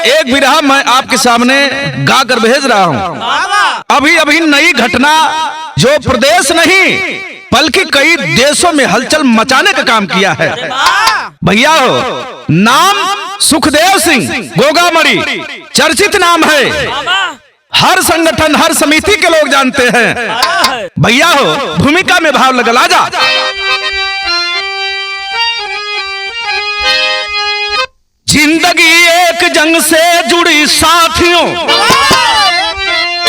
एक बिरहा मैं आपके सामने गाकर भेज रहा हूँ। अभी अभी नई घटना जो प्रदेश नहीं बल्कि कई देशों में हलचल मचाने का काम किया है। भैया हो, नाम सुखदेव सिंह गोगामड़ी, चर्चित नाम है। हर संगठन हर समिति के लोग जानते हैं। भैया हो, भूमिका में भाव लगल, आजा। जिंदगी एक जंग से जुड़ी साथियों,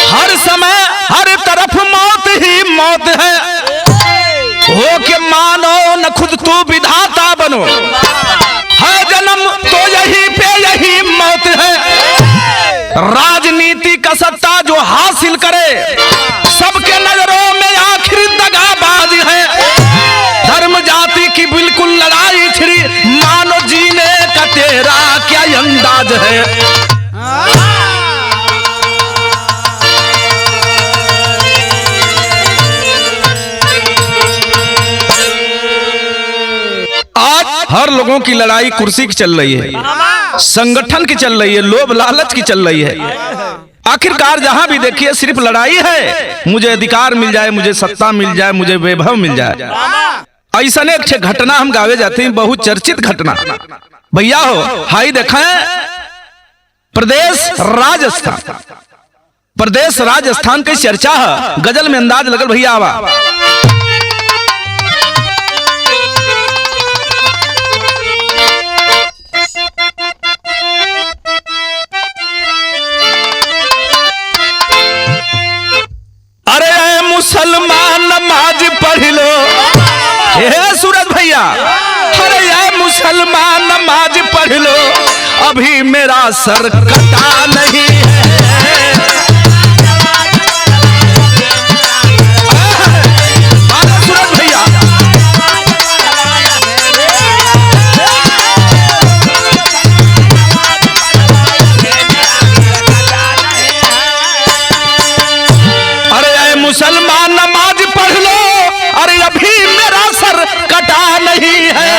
हर समय हर तरफ मौत ही मौत है। हो के मानो न खुद तू विधाता बनो, है जन्म तो यही पे यही मौत है। राजनीति का सत्ता जो हासिल करे सबके नजरों में आखिर दगाबाज है। धर्म जाति की बिल्कुल लड़ाई छिड़ी, मानो जीने का तेरा क्या अंदाज है। आज हर लोगों की लड़ाई कुर्सी की चल रही है, संगठन की चल रही है, लोभ लालच की चल रही है। आखिरकार जहां भी देखिए सिर्फ लड़ाई है, मुझे अधिकार मिल जाए, मुझे सत्ता मिल जाए, मुझे वैभव मिल जाए। ऐसा एक घटना हम गावे जाते हैं, बहुत चर्चित घटना। भैया हो, हाई देखें प्रदेश राजस्थान, प्रदेश राजस्थान की चर्चा है, गजल में अंदाज लगल। भैया आवा, अरे मुसलमान नमाज पढ़ लो, हे सूरज भैया, अरे ये मुसलमान नमाज पढ़ लो, अभी मेरा सर कटा नहीं है। सूरज भैया, अरे ये मुसलमान नमाज पढ़ लो, अरे अभी मेरा सर कटा नहीं है।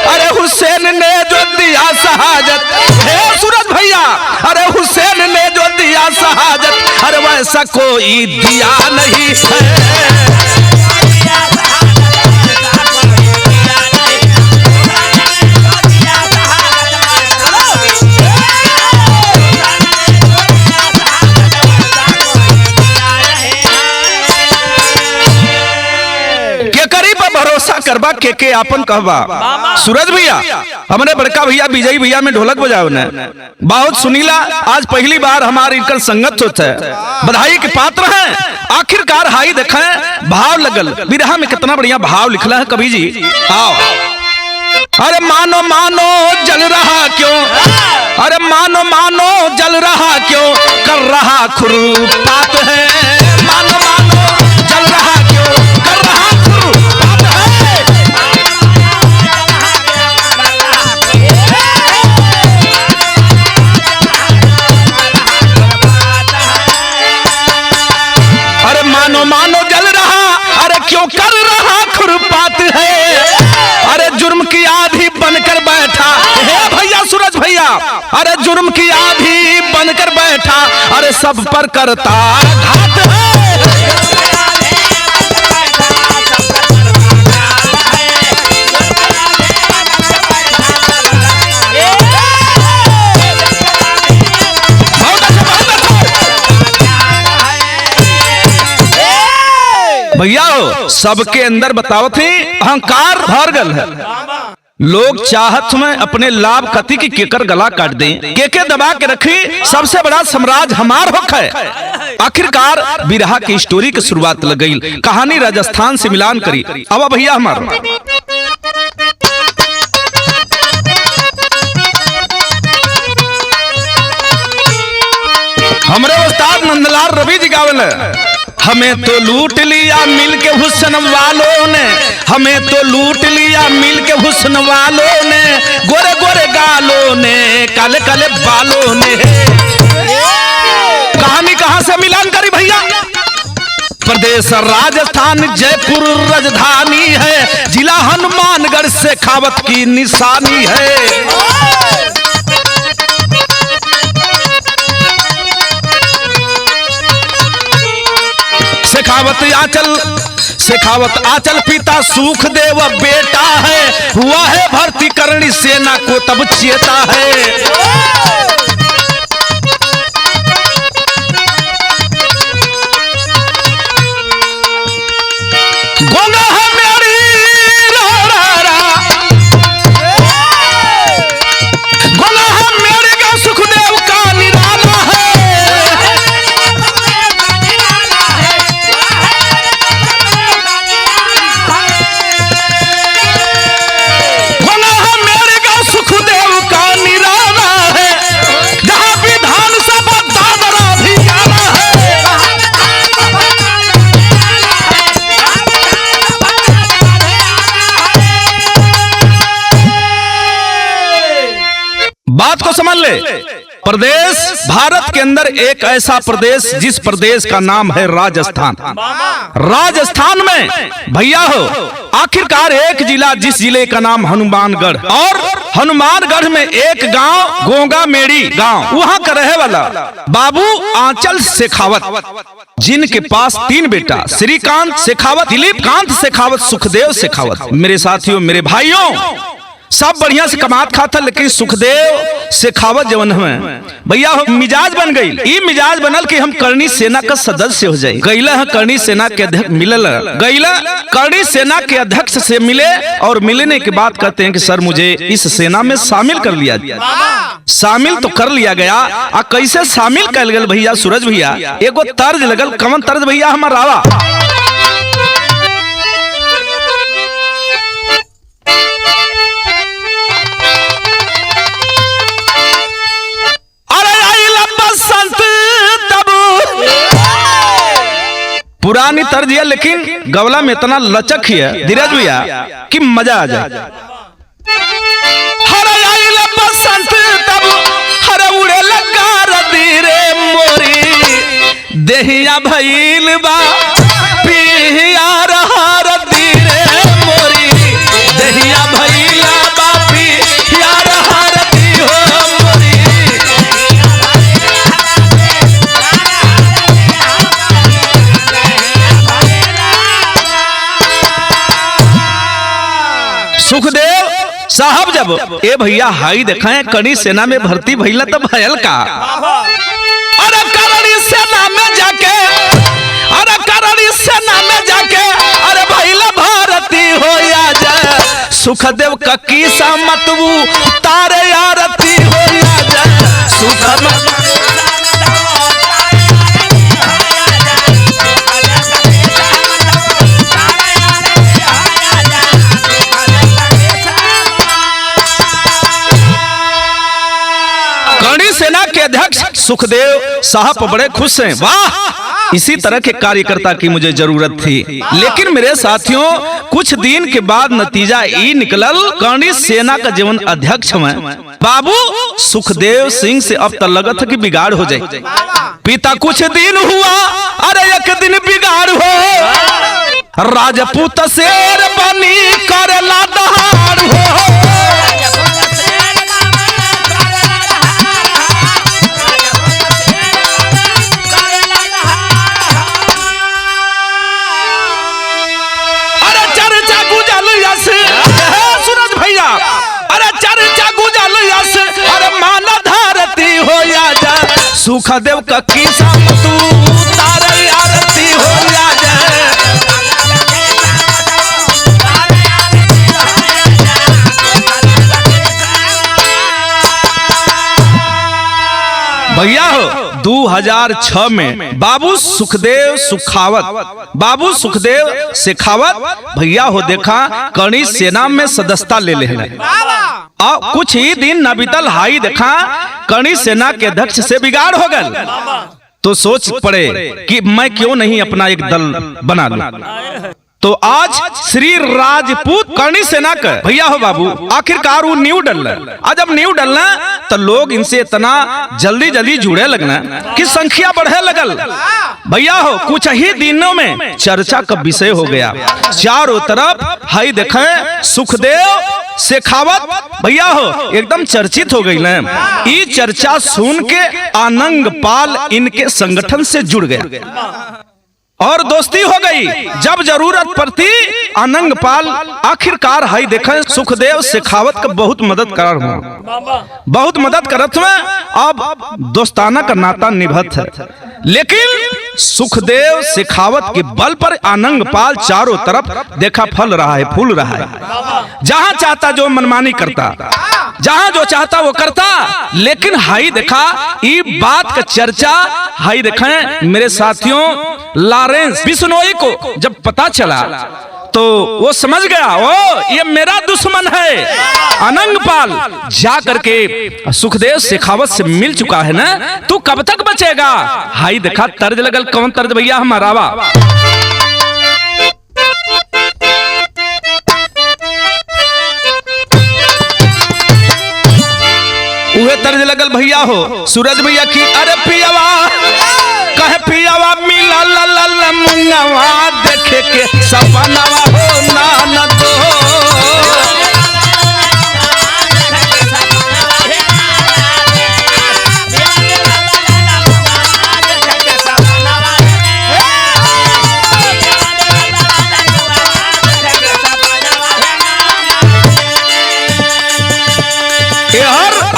अरे हुसैन ने जो दिया शहादत, हे सूरज भैया, अरे हुसैन ने जो दिया शहादत, अरे वैसा कोई दिया नहीं है। भरोसा करबा के आपन कहबा। सूरज भैया, हमने बड़का भैया विजय भैया में ढोलक बजाओ ने, बहुत सुनीला। आज पहली बार हमारी इनकर संगत होता है, बधाई के पात्र हैं। आखिरकार हाई देखें भाव लगल, बिरहा में कितना बढ़िया भाव लिखला है कवि जी। आओ, अरे मानो मानो जल रहा क्यों, अरे मानो मानो जल रहा क्यों, कर रहा खुरपात है। मानो मानो जल रहा क्यों, कर रहा खुरपात है। अरे मानो मानो जल रहा, अरे क्यों कर रहा खुरपात है। अरे जुर्म की आधी बनकर बैठा, हे भैया सूरज भैया, अरे जुर्म की आधी बनकर बैठा, अरे सब पर करता घात है। भैया हो, सबके अंदर बताओ थी अहंकार भर गल है। लोग चाहत में अपने लाभ कति की केकर गला काट दें, के दबा के रखी, सबसे बड़ा साम्राज्य हमार होक है। आखिरकार बिरहा की स्टोरी की शुरुआत लग गई, कहानी राजस्थान से मिलान करी। अब भैया हमार हमरे उस्ताद नंदलाल रवि जी गावल, हमें तो लूट लिया मिलके हुस्न वालों ने, हमें तो लूट लिया मिलके हुस्न वालों ने, गोरे गोरे गालों ने, काले काले बालों ने। कहानी कहां से मिलान करी भैया? प्रदेश राजस्थान जयपुर राजधानी है, जिला हनुमानगढ़ शेखावत की निशानी है। शेखावत आंचल पिता सुखदेव बेटा है, हुआ है भर्ती करणी सेना को तब चेता है। गोना है मेरी गोना है मेरे का सुखदेव का निराला है। गोना है मेरे का सुखदेव का निराला है, जहाँ विधान सभा दादरा भी आना है। बात को समझ ले। प्रदेश भारत के अंदर एक ऐसा प्रदेश जिस प्रदेश का नाम है राजस्थान। राजस्थान में भैया हो आखिरकार एक जिला, जिस जिले का नाम हनुमानगढ़, और हनुमानगढ़ में एक गांव गोंगा मेड़ी गांव, वहां का रहे वाला बाबू आंचल शेखावत, जिनके पास 3 बेटा, श्रीकांत शेखावत, दिलीप कांत शेखावत, सुखदेव शेखावत। मेरे साथियों, मेरे भाइयों, सब बढ़िया से कमात खाता, लेकिन सुखदेव शेखावत जवन है भैया हो मिजाज बन गई। ई मिजाज बनल कि हम करणी सेना का सदस्य हो जाए। गईला है करणी सेना के अध्यक्ष मिलल, गईला करणी सेना के अध्यक्ष से मिले, और मिलने के बाद कहते हैं कि सर मुझे इस सेना में शामिल कर लिया। शामिल तो कर लिया गया, आ कैसे शामिल कर गए भैया सूरज भैया? एगो तर्ज लगल। कौन तर्ज भैया? हमारा रावा। पुरानी तर्ज है, लेकिन गवला में इतना लचक है धीरज भैया कि मजा आ जाए। हर आइल बसंत तब हर उड़े लगा रदीरे मोरी, देहिया भइल बा पियार हर दीरे मोरी, देहिया भइल बा पियार हर दी हो मोरी। सुखदेव साहब जब ए भैया हाई देखा है करणी सेना में भर्ती भइला तब भयल का, अरे करणी सेना में जाके, अरे करणी सेना में जाके, अरे भइला भर्ती हो जा। सुखदेव का किसा मतबू तारे आरती हो जा। सुखदेव सेना के अध्यक्ष सुखदेव साहब बड़े खुश हैं। वाह, इसी तरह के कार्यकर्ता की मुझे जरूरत थी। लेकिन मेरे साथियों, कुछ दिन के बाद नतीजा ये निकलल, करणी सेना का जीवन अध्यक्ष में बाबू सुखदेव सिंह से अब तक लगत है कि बिगाड़ हो जाए। पिता कुछ दिन हुआ, अरे एक दिन बिगाड़ हो, राजपूत शेर बनी करेला दहाड़ हो। सुखदेव का किसा तू तारे आरती हो जा। भैया हो 2006 में बाबू सुखदेव शेखावत भैया हो देखा करणी सेना में सदस्यता ले ले। और कुछ ही दिन न बीतल हाई देखा करणी सेना के अध्यक्ष से बिगाड़ हो गए, तो सोच पड़े कि मैं क्यों नहीं अपना एक दल बना लूं। तो आज श्री राजपूत करणी सेना का भैया हो बाबू आखिरकार वो न्यू डलना। आज जब न्यू डलना तो लोग इनसे इतना जल्दी जल्दी जुड़े लगना कि संख्या बढ़े लगल। भैया हो कुछ ही दिनों में चर्चा का विषय हो गया। चारों तरफ हाई देखे सुखदेव शेखावत भैया हो एकदम चर्चित हो गई ना। ये चर्चा सुन के आनंग पाल इनके संगठन से जुड़ गया। और दोस्ती हो गई। जब जरूरत पड़ती अनंग पाल आखिरकार हाई देखे सुखदेव शेखावत का बहुत मदद कर बहुत मदद करत में अब दोस्ताना का नाता निभत है। लेकिन सुखदेव शेखावत के बल पर अनंग पाल चारों तरफ देखा फल रहा है, फूल रहा है। जहां चाहता जो मनमानी करता, जहां जो चाहता वो करता। लेकिन हाई देखा ये बात का चर्चा हाई देखें मेरे साथियों लॉरेंस बिश्नोई को जब पता चला तो वो समझ गया ओ ये मेरा दुश्मन है। अनंग पाल जा करके सुखदेव शेखावत से मिल चुका है ना, तू कब तक बचेगा। हाई देखा तर्ज लगल, कौन तर्ज भैया हमारा वा। उहे तर्ज लगल भैया हो सूरज भैया की, अरे पियावा कहे पियावा मिला ला ला ला मुंगवा देखे के सपनावा हो ना दो।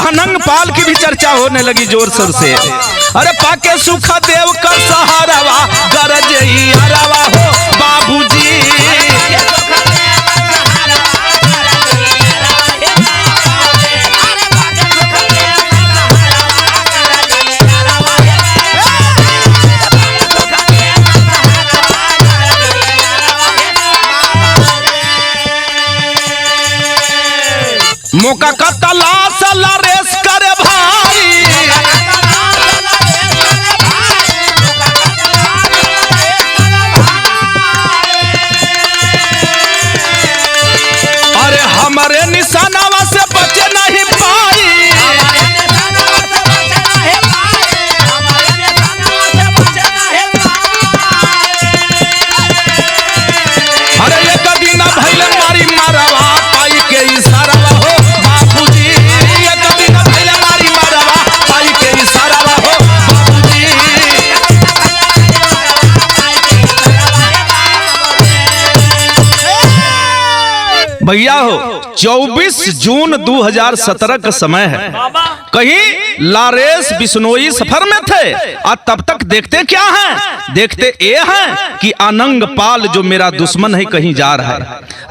अनंग पाल की भी चर्चा होने लगी जोर शोर से। अरे पाके सुखा देव का सहारावा गरज यारावा हो बाबूजी। मौका का तलाश लॉरेंस करे भाई। अरे हमारे निशानावा से बचे नहीं पाई। अरे एक दिन भइले मारी मारवा पाई के इशारा हो बाबूजी। एक दिन भइले मारी मारवा पाई के इशारा हो बाबूजी। भैया हो 24 जून 2017 का समय है। कहीं लॉरेंस बिश्नोई सफर में थे और तब तक देखते क्या हैं, देखते ये हैं कि अनंग पाल जो मेरा दुश्मन है कहीं जा रहा है।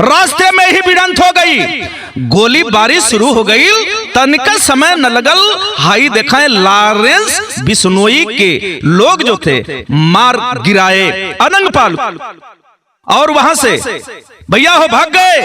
रास्ते में ही भिड़ंत हो गई, गोलीबारी शुरू हो गई। तनिक समय न लगल हाई देखाए लॉरेंस बिश्नोई के लोग जो थे मार गिराए अनंग पाल और वहां से भैया हो भाग गए।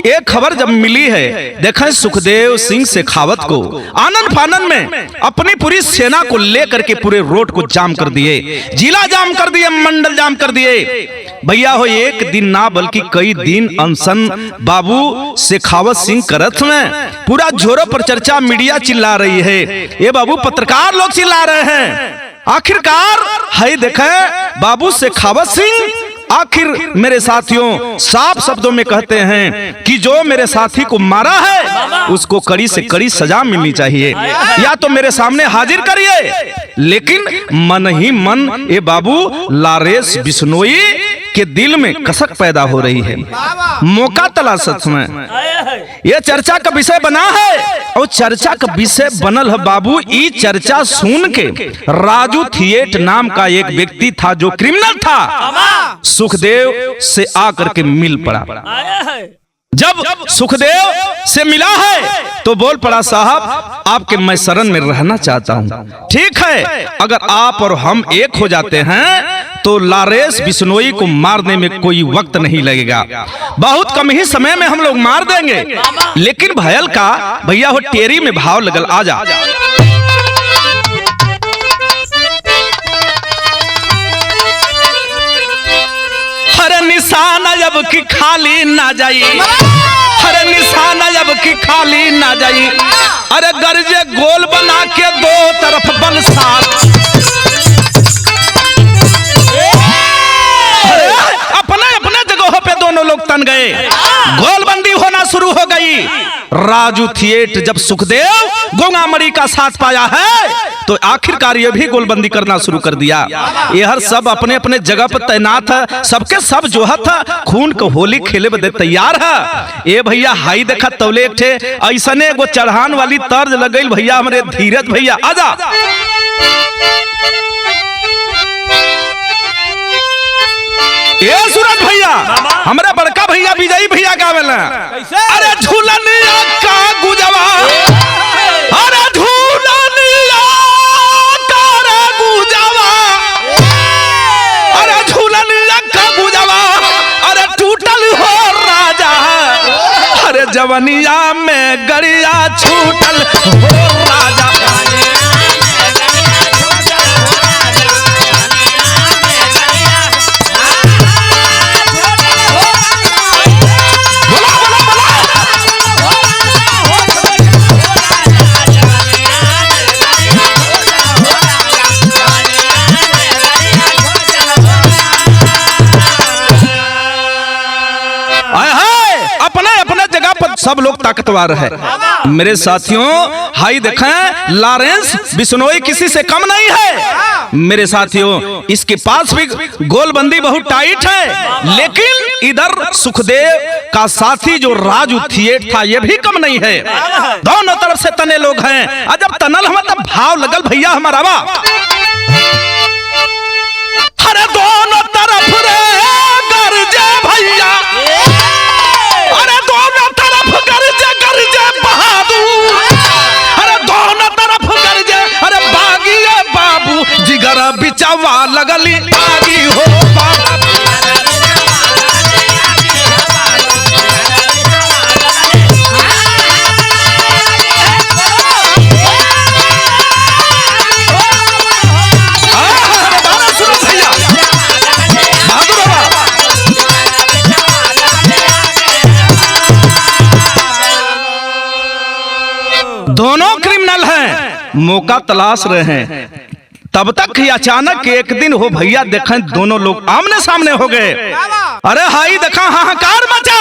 एक खबर जब मिली है देखें सुखदेव सिंह शेखावत को आनंद फानन में अपनी पूरी सेना को लेकर के पूरे रोड को जाम कर दिए, जिला जाम कर दिए, मंडल जाम कर दिए। भैया हो एक दिन ना बल्कि कई दिन अनशन बाबू शेखावत सिंह करत में पूरा जोरों पर चर्चा मीडिया चिल्ला रही है, ये बाबू पत्रकार लोग चिल्ला रहे हैं। आखिरकार है देखे बाबू शेखावत सिंह आखिर मेरे साथियों साफ शब्दों में कहते हैं कि जो मेरे साथी को मारा है उसको कड़ी से कड़ी सजा मिलनी चाहिए, या तो मेरे सामने हाजिर करिए। लेकिन मन ही मन ये बाबू लॉरेंस बिश्नोई के दिल में कसक पैदा हो रही है। मौका तलाशत में ये चर्चा का विषय बना है और चर्चा का विषय बनल है बाबू। ये चर्चा सुन के राजू थिएट नाम का एक व्यक्ति था जो क्रिमिनल था, सुखदेव से आकर के मिल पड़ा। जब सुखदेव से मिला है तो बोल पड़ा साहब आपके मैं शरण में रहना चाहता हूँ। ठीक है, अगर आप और हम एक हो जाते हैं तो लॉरेंस बिश्नोई को मारने में कोई वक्त नहीं लगेगा, बहुत कम ही समय में हम लोग मार देंगे। लेकिन भयल का भैया हो टेरी में भाव लगल, आजा हर निशाना जब की खाली ना जाई, हर निशाना जब की खाली ना जाई। अरे गर्जे गोल बना के दो तरफ बलसार, अपने अपने जगहों पे दोनों लोग तन गए, गोलबंदी होना शुरू हो गई। राजू थिएट जब सुखदेव गोंगामरी का साथ पाया है तो आखिरकार ये भी गोलबंदी करना शुरू कर दिया। ये हर सब अपने अपने जगह पर तैनात है, सबके सब जोहत है, खून को होली खेले बदे तैयार है। ए भैया हाई देखा तौले एक ठे ऐसने एगो चढ़ान वाली तर्ज लग गई भैया हमारे धीरज भैया आजा। ए सूरज भैया हमारे बड़का भैया विजयी भैया गावेला, अरे झूलनिया का गुजवा, अरे झूलनिया का गुजवा, अरे झूलनिया का गुजवा, अरे टूटल हो राजा, अरे जवनिया में गरिया छूटल हो राजा। सब लोग ताकतवर है मेरे साथियों। हाई देखें लॉरेंस बिश्नोई किसी से कम नहीं है मेरे साथियों। इसके पास भी गोलबंदी बहुत टाइट है, लेकिन इधर सुखदेव का साथी जो राजू थिएट था ये भी कम नहीं है। दोनों तरफ से तने लोग हैं। जब तनल हम तब भाव लगल भैया हमारा बा, अरे दोनों तरफ रे गरजे भैया, अरे दोनों तरफ गरजे गरजे बहादुर, अरे दोनों तरफ गरजे, अरे बागी बाबू जिगर बिचवा लगली आगी हो बाबू। दोनों क्रिमिनल हैं, मौका तलाश रहे हैं। तब तक ही अचानक एक दिन हो भैया देखें दोनों लोग आमने सामने हो गए। अरे हाई देखा हाहाकार मचा,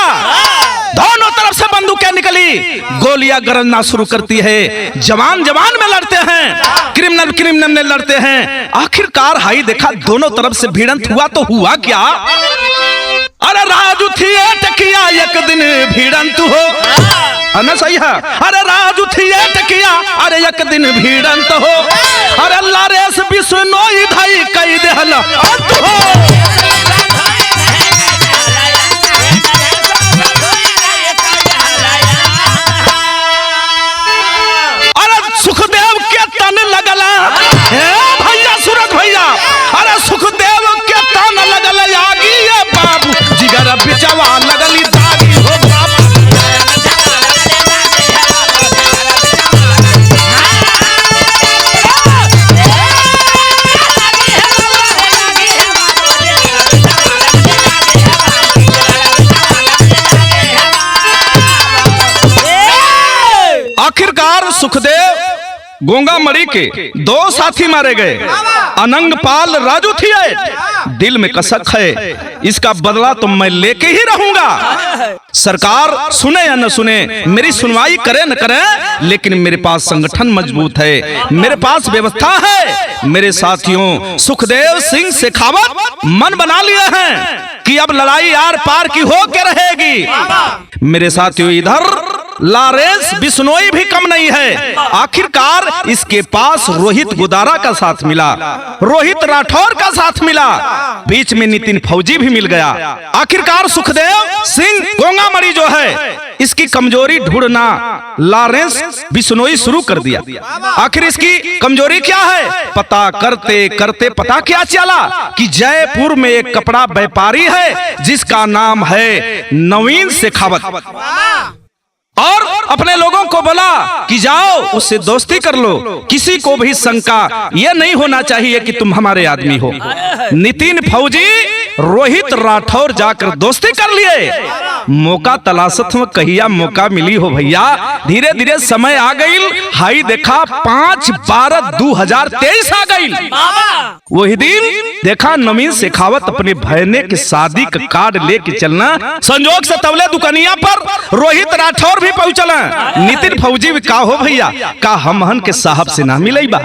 दोनों तरफ से बंदूकें निकली, गोलियां गरजना शुरू करती है। जवान जवान में लड़ते हैं, क्रिमिनल क्रिमिनल में लड़ते हैं। आखिरकार हाई देखा दोनों तरफ से भिड़ंत हुआ तो हुआ क्या, अरे राजू थिएट किया एक दिन भिड़ंत हो, ना सही है। अरे राजू थिएट किया, अरे एक दिन भिड़ंत हो, अरे लॉरेंस बिश्नोई भाई कई देहल अंत हो। अरे सुखदेव के तन लगला भैया सूरज भैया, अरे सुखदेव के तन लगल आगी ये बाबू जिगर बिचवा लगली दागी हो बाबू। आखिरकार सुखदेव गोंगामड़ी के दो साथी मारे गए, अनंगपाल राजू थिएट। दिल में कसक है, इसका बदला तो मैं लेके ही रहूंगा। सरकार सुने या न सुने, मेरी सुनवाई करे न करे, लेकिन मेरे पास संगठन मजबूत है, मेरे पास व्यवस्था है। मेरे साथियों सुखदेव सिंह शेखावत मन बना लिए हैं कि अब लड़ाई आर पार की हो के रहेगी। मेरे साथियों इधर लॉरेंस बिश्नोई भी कम नहीं है। आखिरकार इसके पास रोहित गुदारा का साथ मिला, रोहित राठौर का साथ मिला, बीच में नितिन फौजी भी मिल गया। आखिरकार सुखदेव सिंह गोंगामड़ी जो है इसकी कमजोरी ढूंढना लॉरेंस बिश्नोई शुरू कर दिया। आखिर इसकी कमजोरी क्या है, पता करते करते पता क्या चला कि जयपुर में एक कपड़ा व्यापारी है जिसका नाम है नवीन शेखावत, और अपने लोगों को बोला कि जाओ उससे दोस्ती कर लो, किसी को भी शंका ये नहीं होना चाहिए कि तुम हमारे आदमी हो। नितिन फौजी रोहित राठौर जाकर दोस्ती कर लिए। मौका तलाशत में कहिया मौका मिली हो भैया, धीरे धीरे समय आ गई। हाई देखा 5/12/2023 आ गई। वही दिन देखा नवीन शेखावत अपने भैने के शादी का कार्ड लेके चलना, संजोग से तवले दुकानिया पर रोहित राठौर भी पहुंचला। नितिन फौजी भी का हो भैया, का हमहन के साहब से ना मिले बा।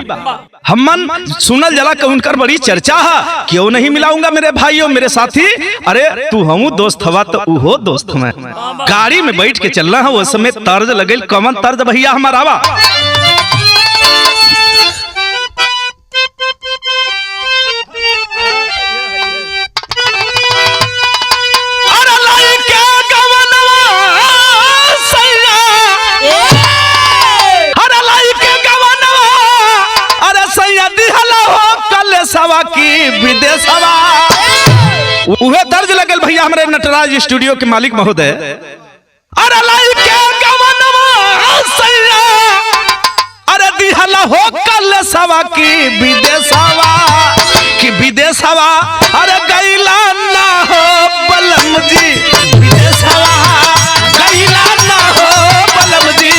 हमन सुनल जला कि उनकर बड़ी चर्चा है, क्यों नहीं मिलाऊंगा मेरे भाइयों मेरे साथी। अरे तू हमू दोस्त हवा तो उहो दोस्त मैं। गाड़ी में बैठ के चलना है, उस समय तर्ज लगे, कमन तर्ज भैया हमारा आवा। की विदेशवा उहे दर्ज लगल भैया हमारे नटराज स्टूडियो के मालिक महोदय। अरे लाई के गवनवा सैया, अरे दिहला हो कल सवा की विदेशवा, कि विदेशवा अरे गैला ना हो बलम जी, विदेशवा गैला ना हो बलम जी।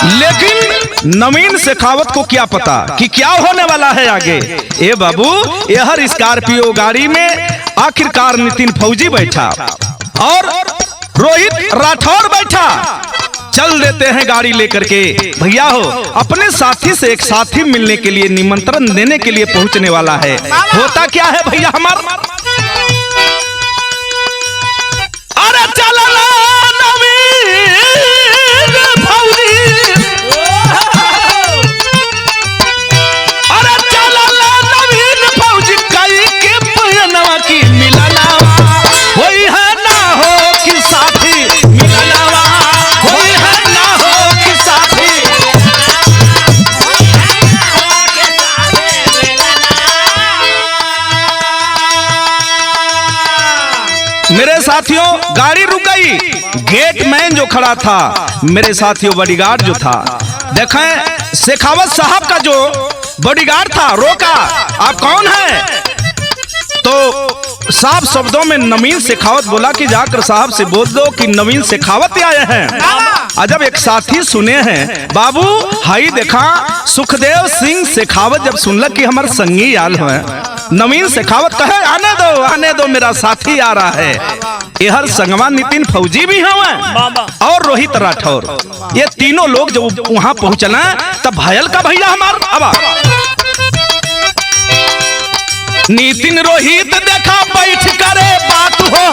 लेकिन नवीन शेखावत को क्या पता कि क्या होने वाला है आगे। ए बाबू, यह स्कॉर्पियो गाड़ी में आखिरकार नितिन फौजी बैठा और रोहित राठौर बैठा। चल देते हैं गाड़ी लेकर के। भैया हो, अपने साथी से एक साथी मिलने के लिए, निमंत्रण देने के लिए पहुंचने वाला है। होता क्या है भैया हमारा, अरे चल मेरे साथियों, गाड़ी रुक गई। गेट मैन जो खड़ा था, मेरे साथियों बॉडीगार्ड जो था, देखें शेखावत साहब का जो बॉडीगार्ड था रोका, आप कौन हैं? तो साफ शब्दों में नवीन शेखावत बोला कि जाकर साहब से बोल दो कि नवीन शेखावत आए हैं। अजब एक साथी सुने हैं बाबू, हाई देखा सुखदेव सिंह शेखावत जब सुनलक कि हमारे संगी आल है, नवीन शेखावत कहे आने दो मेरा साथी आ रहा है। यहर संगवा नितिन फौजी भी हैं और रोहित राठौर, ये तीनों लोग जब वहां पहुंचना तब भायल का भैया हमार अब नितिन रोहित देखा बैठ करे बात हो,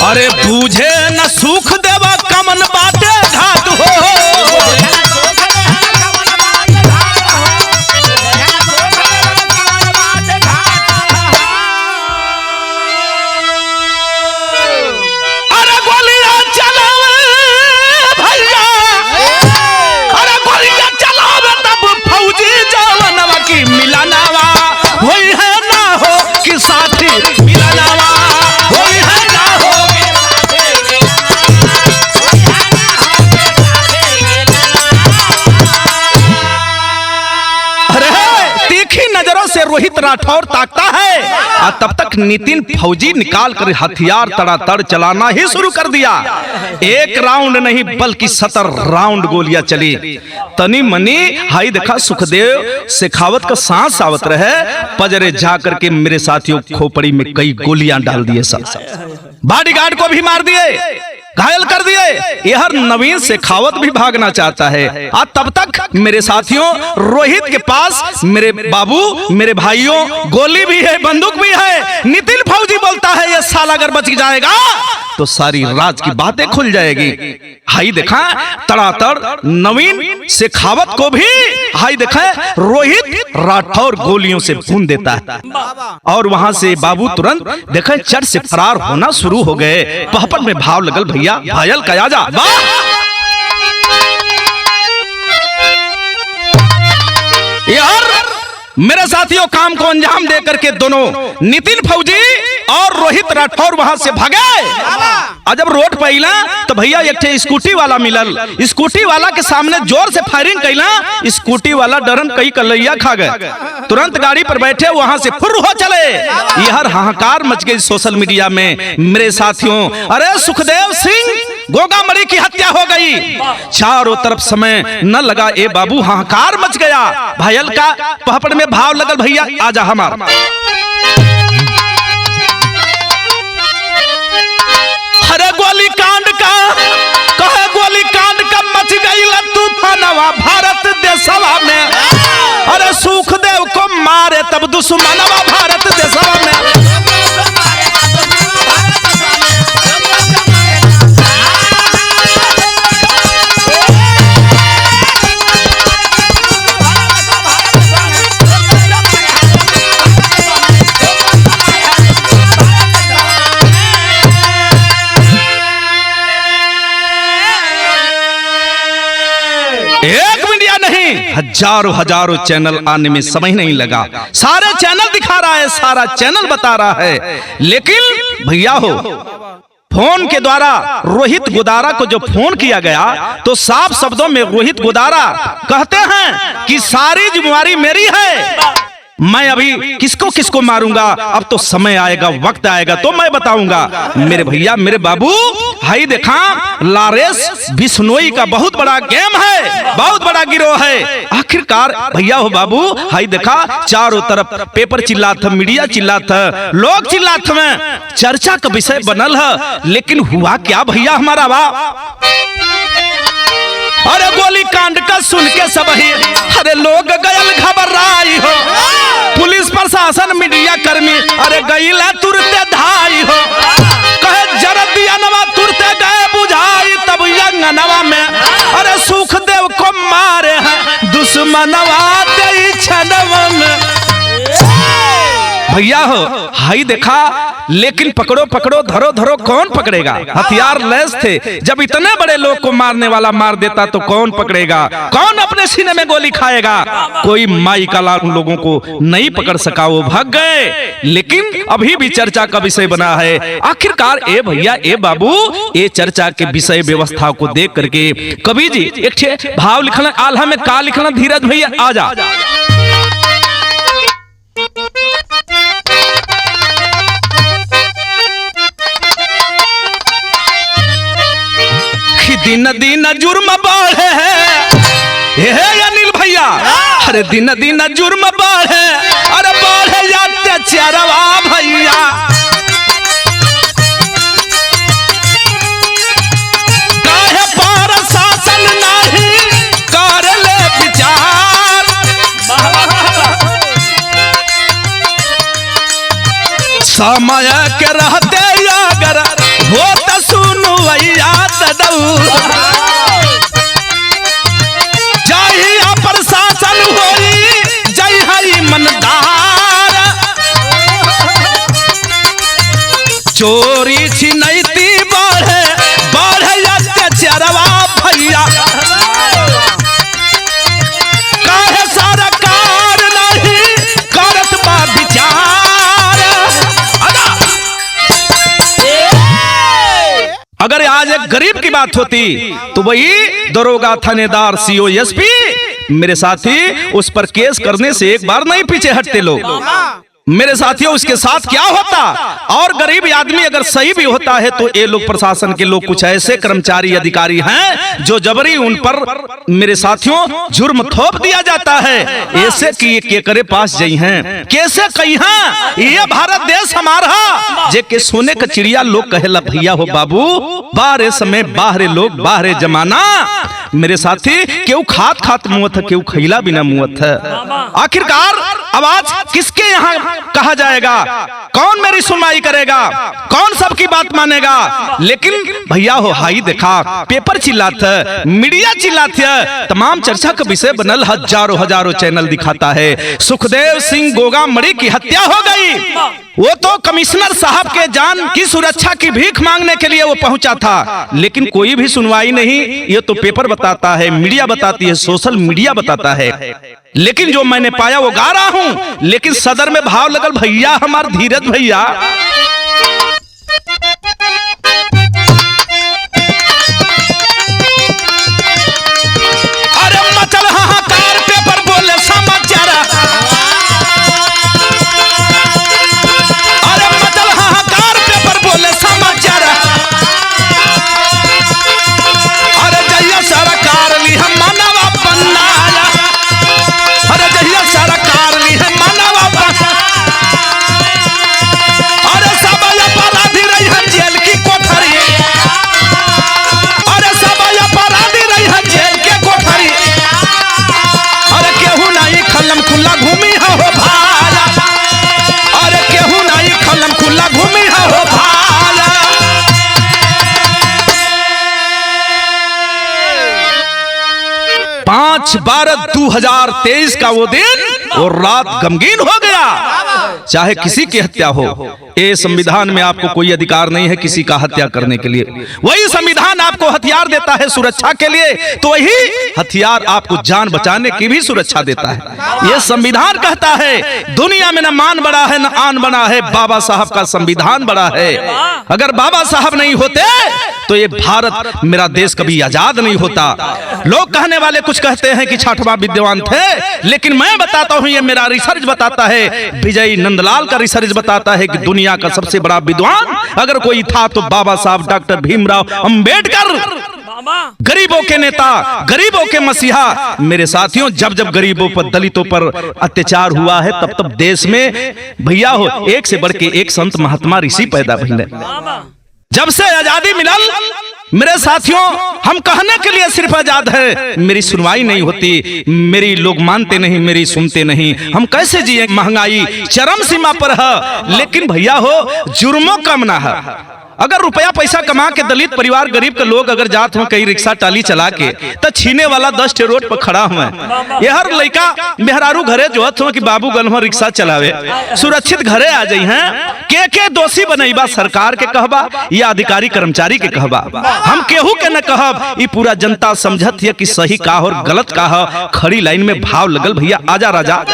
अरे पूछे न सुख देवा कमन बाटे घाट हो। अरे गोलियां चलावे भैया, अरे गोलियां चलावे तब फौजी जवानवा की मिलनवा होई है ना हो कि साथी मिलनवा होई है ना हो। नजरों से रोहित राठौर ताकता है और तब तक नितिन फौजी निकाल कर हथियार तड़ातड़ चलाना ही शुरू कर दिया। एक राउंड नहीं बल्कि 70 राउंड गोलियां चली। तनी मनी हाई देखा सुखदेव शेखावत का सांस आवत रहे, पजरे जा करके मेरे साथियों खोपड़ी में कई गोलियां डाल दिए, सब बॉडीगार्ड को भी मार दिए, घायल कर दिए। यह नवीन शेखावत भी भागना चाहता है और तब तक मेरे साथियों रोहित के पास मेरे बाबू मेरे भाइयों गोली भी है, बंदूक भी है। नितिन फौजी बोलता है ये साला अगर बच जाएगा तो सारी राज की बातें खुल जाएगी। हाई देखा तड़ातड़ नवीन शेखावत को भी हाई देखा रोहित राठौर गोलियों से भून देता है और वहां से बाबू तुरंत देखा चढ़ से फरार होना शुरू हो गए। पहपन में भाव लगल भैया भायल कया जा यार। मेरे साथियों काम को अंजाम दे करके दोनों नितिन फौजी और रोहित राठौर वहां से भागे और जब रोड पे अइला तो भैया एक ठे स्कूटी वाला मिलल। स्कूटी वाला के सामने जोर से फायरिंग कैला, स्कूटी वाला डरन कई कलैया खा गए। तुरंत गाड़ी पर बैठे वहां से फुर हो चले। यह हाहाकार मच गई सोशल मीडिया में मेरे साथियों। अरे सुखदेव सिंह गोगामड़ी की हत्या हो गई। चारों तरफ समय न लगा ए बाबू, हाहाकार मच गया। भायल का पहपड़ में भाव लगल, भैया आजा हमार। अरे गोली कांड का कहे, गोली कांड का मच गई तूफानवा भारत देशवा में। अरे सुखदेव को मारे तब दुश्मनवा भारत देशवा में। एक मीडिया नहीं, हजारों हजारों चैनल आने में समय नहीं लगा। सारे चैनल दिखा रहा है, सारा चैनल बता रहा है। लेकिन भैया हो, फोन के द्वारा रोहित गोदारा को जो फोन किया गया तो साफ शब्दों में रोहित गोदारा कहते हैं कि सारी जिम्मेवारी मेरी है। मैं अभी किसको किसको मारूंगा, अब तो समय आएगा, वक्त आएगा तो मैं बताऊंगा। मेरे भैया मेरे बाबू, हाई देखा लारेंस बिश्नोई का बहुत बड़ा गेम है, बहुत बड़ा गिरोह है। आखिरकार भैया हो बाबू, हाई देखा चारों तरफ पेपर चिल्लात, मीडिया चिल्लात, लोग चिल्लात में चर्चा का विषय बनल है। लेकिन हुआ क्या भैया हमारा बाप? अरे गोली कांड का सुन के सब ही अरे लोग गयल घबराई हो। पुलिस प्रशासन मीडिया कर्मी अरे गईला तुरते धाई हो। कहे जरदिया नवा तुरते गए बुझाई तब यंगनवा में। अरे सुखदेव को मारे हैं दुश्मनवा दे छनवा में। भैया हो हाई देखा, लेकिन पकड़ो पकड़ो धरो धरो कौन पकड़ेगा? हथियार लैस थे। जब इतने बड़े लोग को मारने वाला मार देता तो कौन पकड़ेगा? कौन अपने सीने में गोली खाएगा? कोई माई का लाल उन लोगों को नहीं पकड़ सका, वो भाग गए। लेकिन अभी भी चर्चा का विषय बना है। आखिरकार ए भैया ए बाबू, ये चर्चा के विषय व्यवस्था को देख करके कवि जी एक भाव लिखना, आल्हा में का लिखना, धीरज भैया आजा। दिन दिन जुर्म बढ़े है अनिल भैया। अरे दिन दिन जुर्म बढ़े, अरे बढ़े अत्याचारवा भैया। काहे प्रशासन नहीं कर ले विचार। समय के रहते अगर हो तो सुनु भैया जय प्रशासन होई जय हई मनदार। चोरी छिनैती बढ़े बढ़े अत्याचारवा भैया। काहे सरकार नहीं करत बा विचार। अगर आज एक गरीब की बात होती तो वही दरोगा, थानेदार, सीओ, एसपी मेरे साथी उस पर केस करने से एक बार नहीं पीछे हटते लोग। मेरे साथियों उसके साथ क्या होता? और गरीब आदमी अगर सही भी होता है तो ये लोग प्रशासन के लोग कुछ ऐसे कर्मचारी अधिकारी हैं जो जबरी उन पर मेरे साथियों जुर्म थोप दिया जाता है। ऐसे कि के करे पास जई हैं कैसे कही हैं ये भारत देश हमारा जे के सोने का चिड़िया लोग कहेला भैया हो बाबू। बाहरे समय बाहरे लोग बाहरे जमाना मेरे साथी क्यों खात खात मुँह था, क्यों खैला बिना मुँह था। आखिरकार आवाज किसके यहाँ कहा जाएगा? कौन मेरी सुनवाई करेगा? कौन सबकी बात मानेगा? लेकिन भैया हो हाई देखा पेपर चिल्लात है, मीडिया चिल्लात है, तमाम चर्चा का विषय बनल, हजारों हजारों चैनल दिखाता है सुखदेव सिंह गोगामड़ी की हत्या हो गई। वो तो कमिश्नर साहब के जान की सुरक्षा की भीख मांगने के लिए वो पहुंचा था, लेकिन कोई भी सुनवाई नहीं। ये तो पेपर बताता है, मीडिया बताती है, सोशल मीडिया बताता है। लेकिन जो मैंने पाया वो गा रहा हूं। लेकिन सदर में भाव लगल भैया हमार धीरज भैया। 5/12/2023 का वो दिन और रात गमगीन हो गया। चाहे किसी की हत्या हो, ये संविधान में आपको कोई अधिकार नहीं है किसी का हत्या करने के लिए। वही संविधान आपको हथियार देता है सुरक्षा के लिए, तो वही हथियार आपको जान बचाने की भी सुरक्षा देता है। ये संविधान कहता है दुनिया में न मान बड़ा है न आन बना है, बाबा साहब का संविधान बड़ा है। अगर बाबा साहब नहीं होते तो ये भारत मेरा देश कभी आजाद नहीं होता। लोग कहने वाले कुछ कहते हैं कि छठवां विद्वान थे, लेकिन मैं बताता हूं, ये मेरा रिसर्च बताता है, विजय नंदलाल का रिसर्च बताता है कि दुनिया का सबसे बड़ा विद्वान अगर कोई था तो बाबा साहब डॉक्टर भीमराव अंबेडकर, गरीबों के नेता, गरीबों के मसीहा। मेरे साथियों, जब जब गरीबों पर, दलितों पर अत्याचार हुआ है, तब तब देश में भैया हो एक से बढ़ के एक संत महात्मा ऋषि पैदा भइले। जब से आजादी मिलल मेरे साथियों, हम कहने के लिए सिर्फ आजाद है, मेरी सुनवाई नहीं होती, मेरी लोग मानते नहीं, मेरी सुनते नहीं, हम कैसे जिए? महंगाई चरम सीमा पर है, लेकिन भैया हो जुर्मों कम ना है। अगर रुपया पैसा कमा के दलित परिवार गरीब के लोग अगर जात हो कहीं रिक्शा टाली चला के, तो छीने वाला 10 ठे रोड पर खड़ा हुआ है। ये हर लड़का मेहरारू घरे जोहत हो कि बाबू गलवा रिक्शा चलावे, सुरक्षित घरे आ जाई हैं। के दोषी बनैबा? सरकार के कहबा या अधिकारी कर्मचारी के कहबा? हम केहू के न कहब। ये पूरा जनता समझत है कि सही का और गलत का है। खड़ी लाइन में भाव लगल भैया, आजा राजा।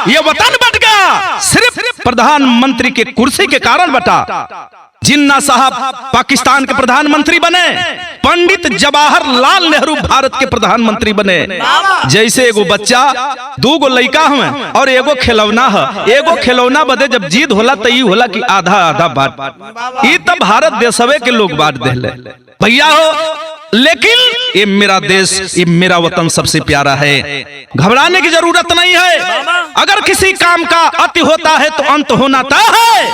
ये वतन बट गया, सिर्फ प्रधानमंत्री के कुर्सी के कारण बटा। जिन्ना साहब पाकिस्तान के प्रधानमंत्री बने, पंडित जवाहरलाल नेहरू भारत के प्रधानमंत्री बने। जैसे एगो बच्चा, दो गो लड़का हुए और एगो खिलौना है, एगो खिलौना बदे जब जीत होला तो ये होला कि आधा आधा बांट। ये तो भारत देशवे के लोग बांट देले भैया हो। लेकिन ये मेरा देश, ये मेरा वतन सबसे प्यारा है। घबराने की जरूरत नहीं है। अगर किसी काम का अति होता है तो अंत होना तय है।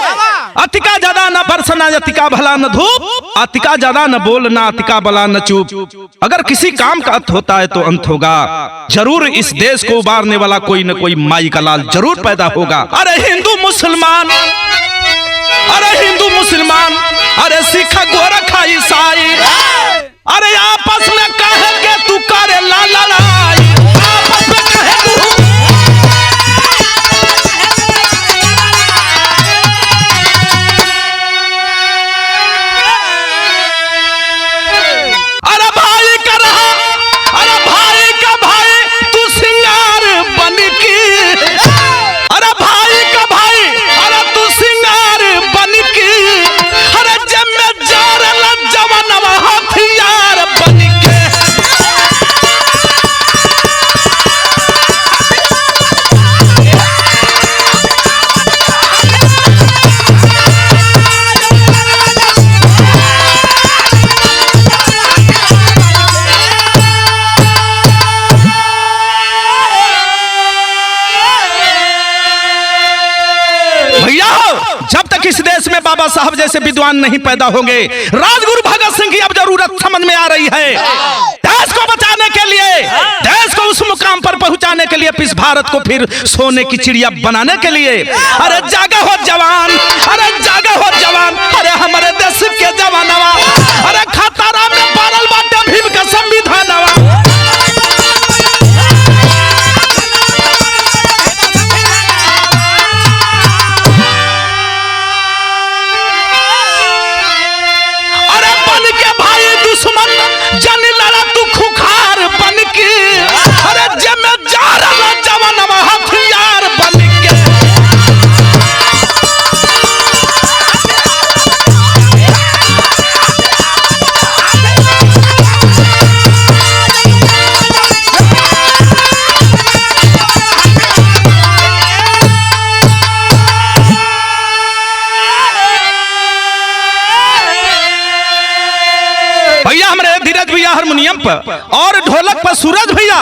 अति का ज्यादा न बरसना, अति का भला न धूप, अति का ज्यादा न बोलना, अति का भला न चुप। अगर किसी काम का अंत होता है तो अंत होगा। जरूर इस देश को उबारने वाला कोई न कोई माई का लाल जरूर पैदा होगा। अरे हिंदू मुसलमान, अरे हिंदू मुसलमान, अरे सिख गोरखा ईसाई, अरे आपस में कहे के तू करे ला लड़ाई, आपस में कहे तू। अरे भाई का रहा, अरे भाई का भाई तू सिंगार बन की, अरे भाई का भाई, अरे तू सिंगार बन की, अरे जब में जा रहा जवानवा हथियार बन के। जब तक इस देश में बाबा साहब जैसे विद्वान नहीं पैदा होंगे, राजगुरु भगत सिंह की अब जरूरत समझ में आ रही है। देश को बचाने के लिए, देश को उस मुकाम पर पहुंचाने के लिए, इस भारत को फिर सोने की चिड़िया बनाने के लिए। अरे जागा हो जवान, अरे जागा हो जवान, अरे हमारे देश के जवानवा, अरे खतरा में पड़ल बाटे भीम का संविधानवा। जन लड़ा तू खुखार बन के, अरे जब मैं जा रहा जवानवा हथियार बन के। हारमोनियम पर और ढोलक पर सूरज भैया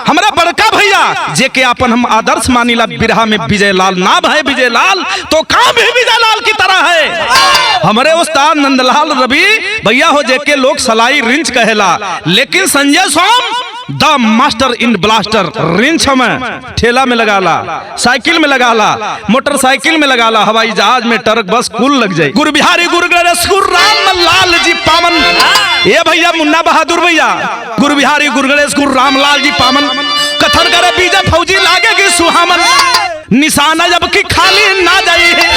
हमारा बड़का भैया जे के अपन हम आदर्श मानीला बिरहा में विजय लाल नाम है विजय लाल तो काम भी विजय लाल की तरह है। हमारे उस्ताद नंदलाल रवि भैया हो जे के लोग सलाई रिंच कहेला, लेकिन संजय सोम द मास्टर इन ब्लास्टर रिंच में ठेला में लगाला, साइकिल में लगाला, मोटरसाइकिल में लगाला, हवाई जहाज में, ट्रक, बस कुल लग जाए। गुरु बिहारी गुरु गणेश गुरु राम लाल जी पावन, ये भैया मुन्ना बहादुर भैया गुरु बिहारी गुरु गणेश गुरु रामलाल जी पावन कथन करे बीजा फौजी लागे कि सुहामन निशाना जब की खाली ना जाए